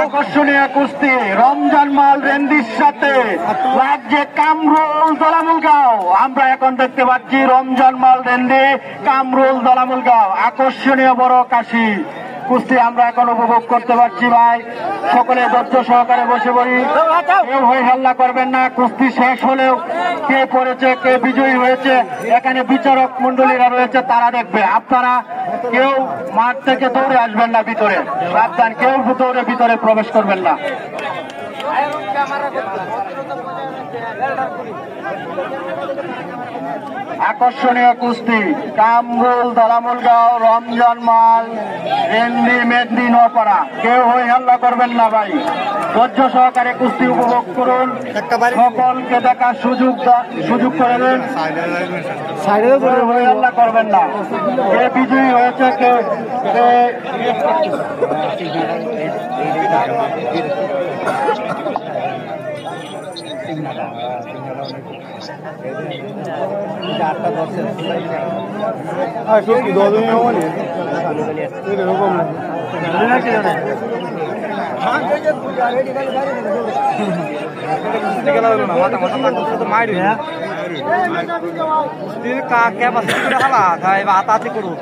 আকর্ষণীয় কুস্তি রমজান মাল রেন্দির সাথে লাগছে কামরুল দলামুলগাঁও। আমরা এখন দেখতে পাচ্ছি রমজান মাল রেন্দি কামরুল দলামুলগাঁও। আকর্ষণীয় বড় কাশি কুস্তি আমরা এখন উপভোগ করতে পারছি। ভাই সকলে ধৈর্য সহকারে বসে পড়ি, কেউ হই হাল্লা করবেন না। কুস্তি শেষ হলেও কে পড়েছে কে বিজয়ী হয়েছে এখানে বিচারক মন্ডলীরা রয়েছে, তারা দেখবে। আপনারা কেউ মাঠ থেকে দৌড়ে আসবেন না, ভিতরে সাবধান, কেউ দৌড়ে ভিতরে প্রবেশ করবেন না। আকর্ষণীয় কুস্তি কামরুল দলামুলগাঁও রমজান মাল রেন্দি মেদনি নপাড়া। কেউ হই হাল্লা করবেন না ভাই, ধৈর্য সহকারে কুস্তি উপভোগ করুন। সকলকে দেখার সুযোগ করে দেন, হই হাল্লা করবেন না। কে বিজয়ী হয়েছে কে ক্যাপাসিটি করে হালা তাই বা আতাতি করুক